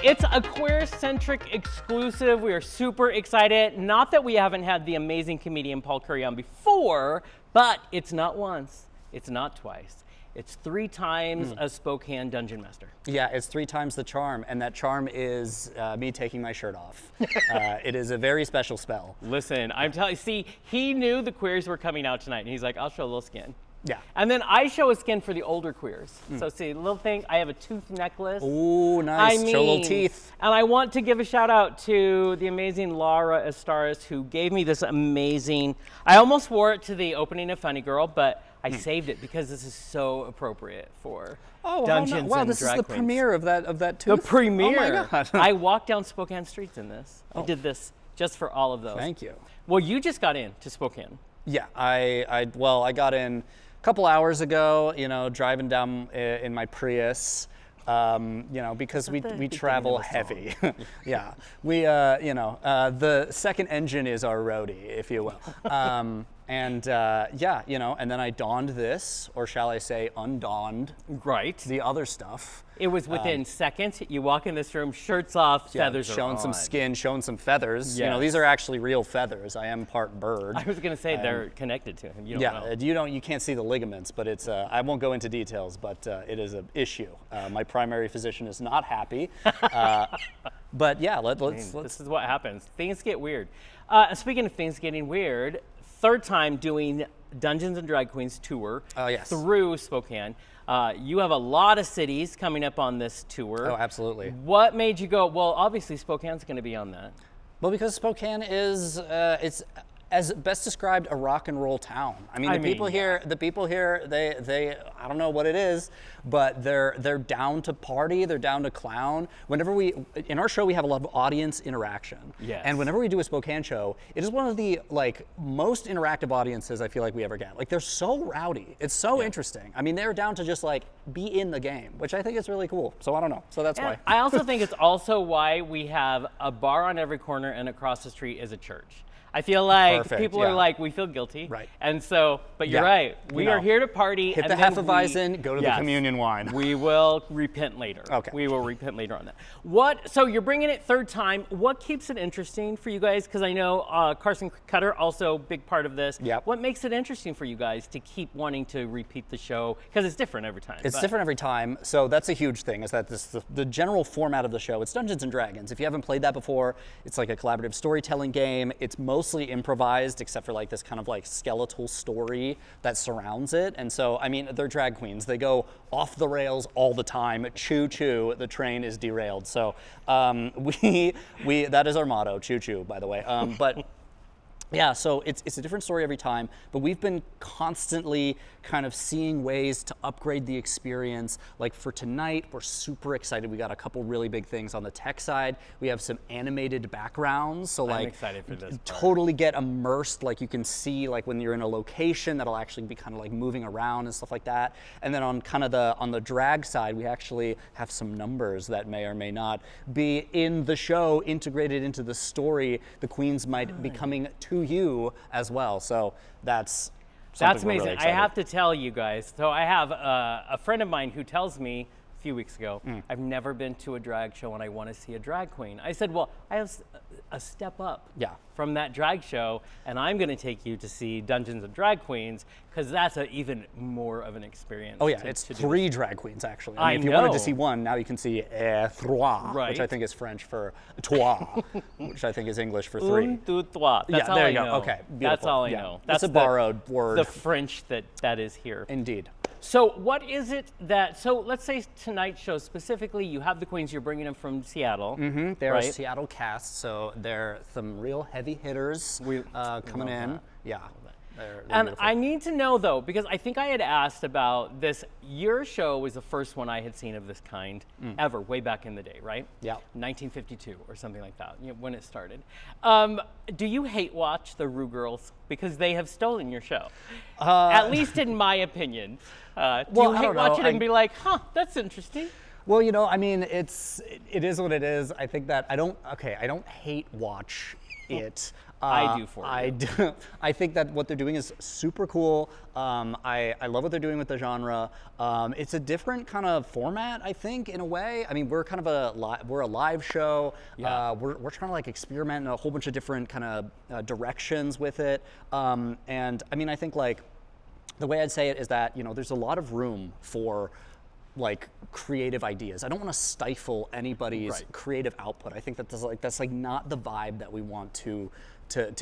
It's a queer-centric exclusive. We are super excited. Not that we haven't had the amazing comedian Paul Curry on before, but it's not once, it's not twice. It's 3 times a Spokane Dungeon Master. Yeah, it's 3 times the charm, and that charm is me taking my shirt off. It is a very special spell. Listen, I'm telling you, see, he knew the queers were coming out tonight, and he's like, I'll show a little skin. Yeah. And then I show a skin for the older queers. So see, little thing, I have a tooth necklace. Ooh, nice, show little teeth. And I want to give a shout out to the amazing Laura Estaras, who gave me this amazing, I almost wore it to the opening of Funny Girl, but I saved it because this is so appropriate for Dungeons and Drag Wow, this is the Queens. premiere of that tooth? The premiere. Oh my God. I walked down Spokane streets in this. I did this just for all of those. Thank you. Well, you just got into Spokane. Yeah, I got in a couple hours ago, you know, driving down in my Prius, you know, because we travel heavy. Yeah, we, you know, the second engine is our roadie, if you will. Yeah, you know, and then I donned this, or shall I say undonned, Right. the other stuff. It was within seconds. You walk in this room, shirts off, feathers are showing some on. skin, showing some feathers. You know, Yes. these are actually real feathers. I am part bird. I was gonna say they're connected to him. You don't know. You can't see the ligaments, but it's. I won't go into details, but it is an issue. My primary physician is not happy. But yeah, let's. This is what happens. Things get weird. Speaking of things getting weird, 3rd time doing Dungeons and Drag Queens tour through Spokane. You have a lot of cities coming up on this tour. Oh, absolutely. What made you go, well, obviously Spokane's going to be on that? Well, because Spokane is, it's as best described, a rock and roll town. I mean, the people here, they, I don't know what it is, but they're down to party, they're down to clown. Whenever in our show, we have a lot of audience interaction. Yes. And whenever we do a Spokane show, it is one of the most interactive audiences I feel like we ever get. Like, they're so rowdy. It's so interesting. I mean, they're down to just be in the game, which I think is really cool. So I don't know. So that's why. I also think it's also why we have a bar on every corner and across the street is a church. I feel like people are like, we feel guilty. Right. And so, but you're right. We are here to party. Hit and the then Hefeweizen, go to the communion wine. We will repent later. Okay. We will repent later on that. So you're bringing it 3rd time. What keeps it interesting for you guys? Because I know Carson Cutter, also big part of this. Yep. What makes it interesting for you guys to keep wanting to repeat the show? Because it's different every time. It's different every time, so that's a huge thing, is that the general format of the show, it's Dungeons and Dragons. If you haven't played that before, it's like a collaborative storytelling game. It's mostly improvised, except for this kind of skeletal story that surrounds it. And so, I mean, they're drag queens. They go off the rails all the time. Choo choo, the train is derailed. So that is our motto, choo choo, by the way. But yeah, so it's a different story every time, but we've been constantly kind of seeing ways to upgrade the experience. Like for tonight, we're super excited. We got a couple really big things on the tech side. We have some animated backgrounds, so I'm excited for this part. Totally get immersed. Like you can see when you're in a location, that'll actually be kind of moving around and stuff like that. And then on kind of on the drag side, we actually have some numbers that may or may not be in the show, integrated into the story. The queens might be coming to you as well. So that's amazing. Really I have to tell you guys. So I have a friend of mine who tells me a few weeks ago, I've never been to a drag show and I want to see a drag queen. I said, well, I have a step up from that drag show, and I'm going to take you to see Dungeons and Drag Queens, because that's even more of an experience. Oh yeah, it's 3 drag queens actually. I mean, if you wanted to see one, now you can see trois, which I think is French for trois, which I think is English for 3. Un, deux, trois. That's all there I you go. know. Okay, beautiful. That's all I know. That's a borrowed word. The French that is here. Indeed. So what is it so let's say tonight's show specifically, you have the queens, you're bringing them from Seattle. Mm-hmm. They're a Seattle cast, so they're some real heavy hitters coming in. That. Yeah. They're and beautiful. I need to know though, because I think I had asked about this, your show was the first one I had seen of this kind ever, way back in the day, right? Yeah. 1952 or something like that, when it started. Do you hate watch the Rue Girls? Because they have stolen your show. At least in my opinion. Do you hate watch it and be like, huh, that's interesting? Well, you know, I mean, it is what it is. I think that I don't hate watch it. I do for you. I do. I think that what they're doing is super cool. I love what they're doing with the genre. It's a different kind of format, I think, in a way. I mean, we're kind of we're a live show. Yeah. We're trying to like experiment in a whole bunch of different kind of directions with it. And I mean, I think like the way I'd say it is that, you know, there's a lot of room for like creative ideas. I don't want to stifle anybody's creative output. I think that that's like not the vibe that we want to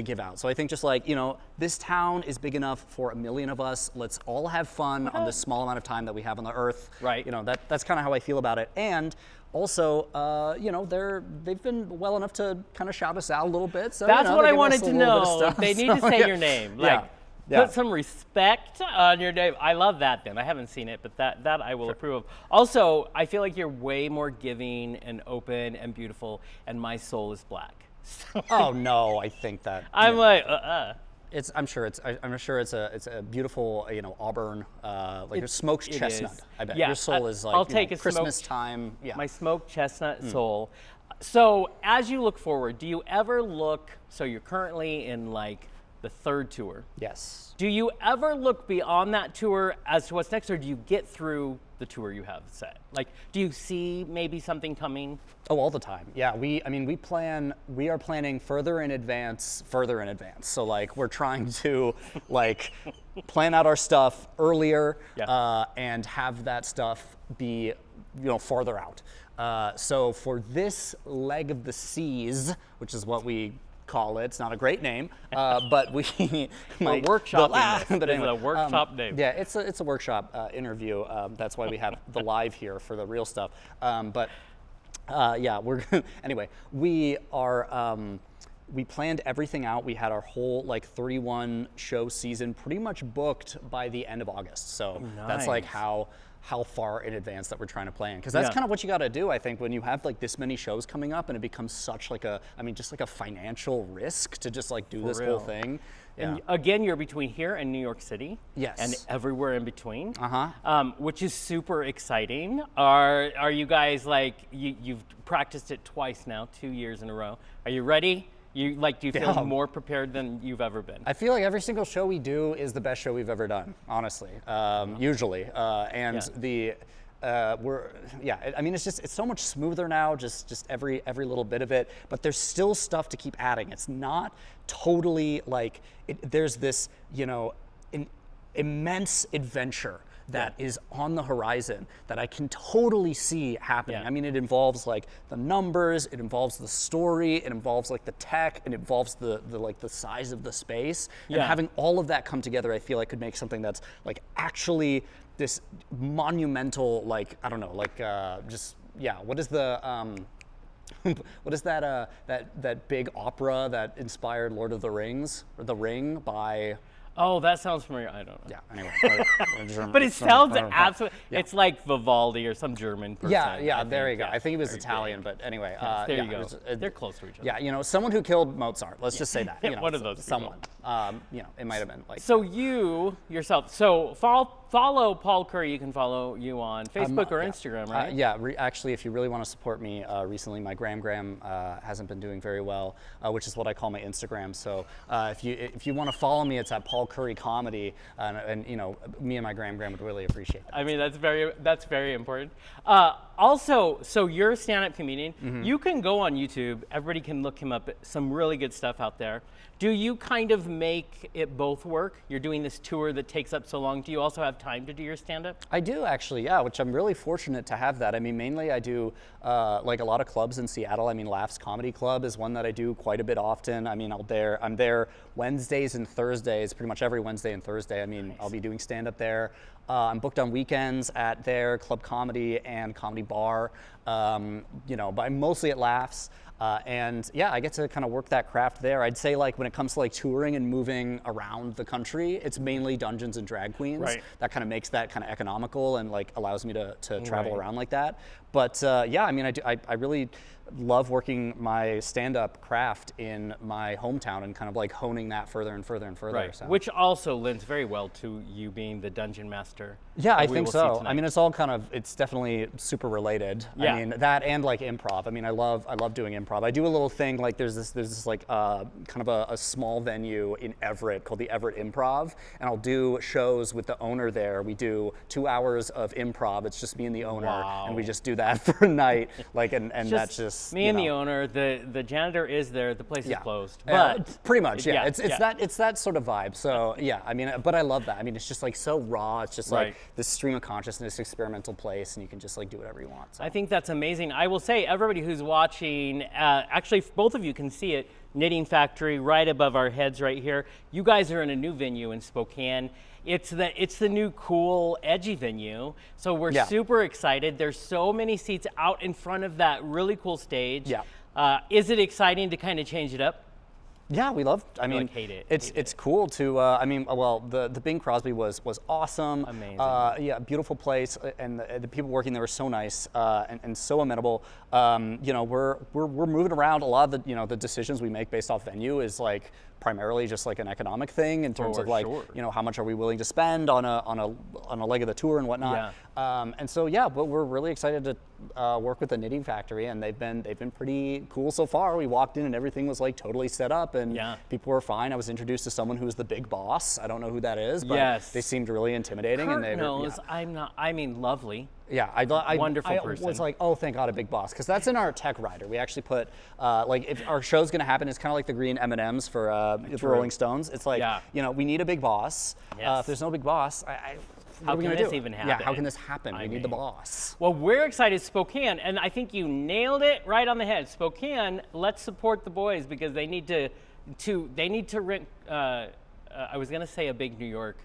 give out. So I think just like, you know, this town is big enough for 1 million of us. Let's all have fun on this small amount of time that we have on the earth. Right. You know, that's kind of how I feel about it. And also, you know, they've been well enough to kind of shout us out a little bit. So that's you know, what I wanted to know. They need to say yeah. your name. Yeah. Like, put some respect on your name. I love that then. I haven't seen it, but that I will approve of. Also, I feel like you're way more giving and open and beautiful, and my soul is black. So, oh no, I think that I'm like, I'm sure it's a beautiful, you know, auburn, like a smoked chestnut. Is. I bet yeah, your soul is like, I'll take a Christmas smoked, time. Yeah. My smoked chestnut soul. So as you look forward, do you ever look? So you're currently in like the 3rd tour. Yes. Do you ever look beyond that tour as to what's next, or do you get through the tour you have set? Like, do you see maybe something coming? Oh, all the time. Yeah, we are planning further in advance. So like, we're trying to like plan out our stuff earlier and have that stuff be, you know, farther out. So for this leg of the seas, which is what we call it. It's not a great name, but we we're workshopping. But anyway, a workshop name. Yeah, it's a workshop interview. That's why we have the live here for the real stuff. Yeah, we're anyway. We are. We planned everything out. We had our whole like 31 show season pretty much booked by the end of August. So that's like how far in advance that we're trying to plan, because that's kind of what you got to do, I think, when you have like this many shows coming up and it becomes such like just like a financial risk to just like do this whole thing. Yeah. And again, you're between here and New York City. Yes. And everywhere in between. Which is super exciting. Are you guys like you've practiced it twice now, 2 years in a row? Are you ready? Do you feel more prepared than you've ever been? I feel like every single show we do is the best show we've ever done, honestly, usually. I mean, it's so much smoother now, just every little bit of it, but there's still stuff to keep adding. It's not totally like, there's this, you know, an immense adventure that is on the horizon that I can totally see happening. I mean, it involves like the numbers, it involves the story, it involves like the tech, it involves the like the size of the space. And having all of that come together, I feel like could make something that's like actually this monumental, like, I don't know, like what is the what is that big opera that inspired Lord of the Rings, or The Ring by Oh, that sounds familiar. I don't know. Yeah, anyway. But it sounds absolutely, it's like Vivaldi or some German person. Yeah, there you go. I think he was Italian, but anyway. There you go. They're close to each other. Yeah, you know, someone who killed Mozart, let's just say that. You know, one of those someone. You know, it might have been like. So you, yourself, follow Paul Curry. You can follow you on Facebook or Instagram, right? Actually, if you really want to support me, recently my Gram hasn't been doing very well, which is what I call my Instagram. So if you want to follow me, it's at Paul Curry Comedy, and you know, me and my Gram would really appreciate that. I mean, that's very important. Also, so you're a stand-up comedian. You can go on YouTube. Everybody can look him up. Some really good stuff out there. Do you kind of make it both work? You're doing this tour that takes up so long. Do you also have time to do your stand-up? I do, actually, yeah, which I'm really fortunate to have that. I mean, mainly I do like a lot of clubs in Seattle. I mean, Laughs Comedy Club is one that I do quite a bit often. I mean, I'm there Wednesdays and Thursdays, pretty much every Wednesday and Thursday. I mean, nice. I'll be doing stand-up there. I'm booked on weekends at their Club Comedy and Comedy Bar, you know, but I'm mostly at Laughs. And yeah, I get to kind of work that craft there. I'd say like when it comes to like touring and moving around the country, it's mainly dungeons and drag queens. Right. That kind of makes that kind of economical and like allows me to travel around like that. But yeah, I mean, I really love working my stand-up craft in my hometown and kind of like honing that further and further and further. Right. So. Which also lends very well to you being the dungeon master. Yeah, I think so. I mean, it's all kind of, it's definitely super related. Yeah. I mean, that and like improv. I mean, I love doing improv. I do a little thing like there's this like kind of a small venue in Everett called the Everett Improv, and I'll do shows with the owner there. We do 2 hours of improv. It's just me and the owner, and we just do that for a night. Like, and that's just me and the owner. The janitor is there. The place is closed. But pretty much, yeah. It's that sort of vibe. So yeah, I mean, but I love that. I mean, it's just like so raw. It's just like this stream of consciousness experimental place, and you can just like do whatever you want. So. I think that's amazing. I will say, everybody who's watching, actually both of you can see it, Knitting Factory right above our heads right here. You guys are in a new venue in Spokane. It's the new cool edgy venue. So we're super excited. There's so many seats out in front of that really cool stage. Yeah. Is it exciting to kind of change it up? Yeah, we love. I mean, hate it. It's cool to. I mean, well, the Bing Crosby was awesome. Amazing. Yeah, beautiful place, and the people working there were so nice and so amenable. You know, we're moving around. A lot of the the decisions we make based off venue is like primarily just like an economic thing in terms of like you know, how much are we willing to spend on a leg of the tour and whatnot. Yeah. And so yeah, but we're really excited to work with the Knitting Factory, and they've been pretty cool so far. We walked in and everything was like totally set up, and people were fine. I was introduced to someone who's the big boss. I don't know who that is, but they seemed really intimidating. Kurt and they knows. I'm not. I mean, lovely. Yeah, I wonderful person. Was like, oh, thank God, a big boss, because that's in our tech rider. We actually put like, if our show's gonna happen, it's kind of like the green M&Ms for Rolling Stones. It's like, you know, we need a big boss. If there's no big boss, how can this even happen? Yeah, how can this happen? We need the boss. Well, we're excited, Spokane, and I think you nailed it right on the head. Spokane, let's support the boys because they need to rent. I was gonna say a big New York.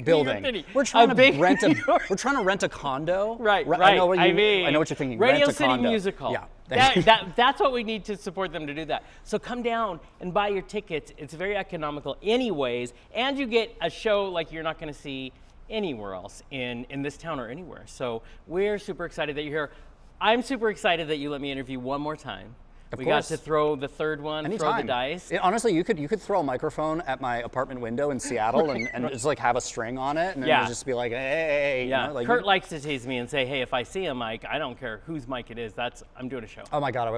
Building. We're trying to rent a condo. Right. I know what you're thinking. Radio rent a City condo. Musical. Yeah. That's what we need to support them to do that. So come down and buy your tickets. It's very economical anyways, and you get a show like you're not going to see anywhere else in this town or anywhere. So we're super excited that you're here. I'm super excited that you let me interview one more time. We got to throw the third one, throw the dice. Honestly, you could throw a microphone at my apartment window in Seattle and just like have a string on it, and then just be like, hey. Yeah. You know, like, Kurt likes to tease me and say, hey, if I see a mic, I don't care whose mic it is. I'm doing a show. Oh my God, I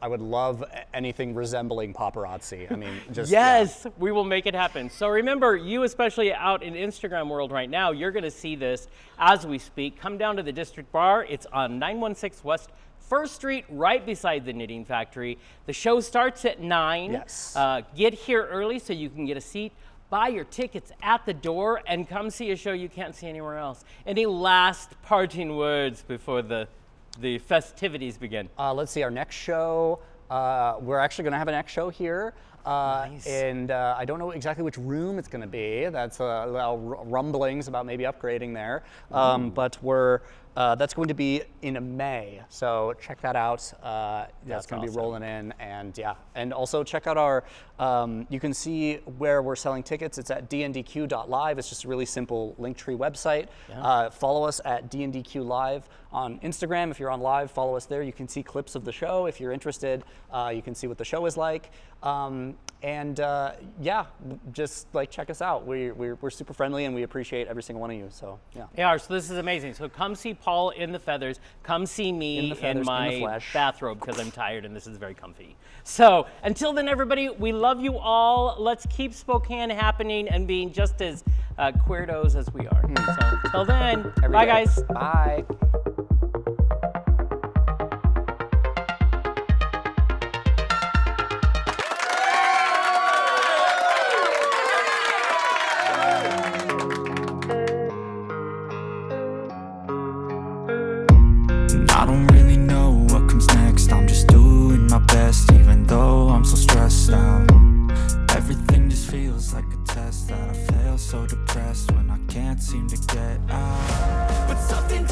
would love anything resembling paparazzi. I mean, just yes, we will make it happen. So remember, you especially out in Instagram world right now, you're going to see this as we speak. Come down to the District Bar. It's on 916 West 1st Street, right beside the Knitting Factory. The show starts at 9. Yes. Get here early so you can get a seat. Buy your tickets at the door and come see a show you can't see anywhere else. Any last parting words before the festivities begin? Let's see, our next show, we're actually going to have a next show here. Nice. And I don't know exactly which room it's going to be. That's rumblings about maybe upgrading there. But that's going to be in May. So check that out. That's going to be rolling in. And yeah, and also check out our, you can see where we're selling tickets. It's at dndq.live. It's just a really simple Linktree website. Yeah. Follow us at dndq live on Instagram. If you're on live, follow us there. You can see clips of the show. If you're interested, you can see what the show is like. Yeah, just like check us out. We're super friendly and we appreciate every single one of you. So yeah. Yeah, so this is amazing. So come see Paul in the feathers. Come see me in my bathrobe because I'm tired and this is very comfy. So until then, everybody, we love you all. Let's keep Spokane happening and being just as queerdos as we are. So until then, bye guys. Bye. I don't really know what comes next. I'm just doing my best, even though I'm so stressed out. Everything just feels like a test that I fail, so depressed when I can't seem to get out. But something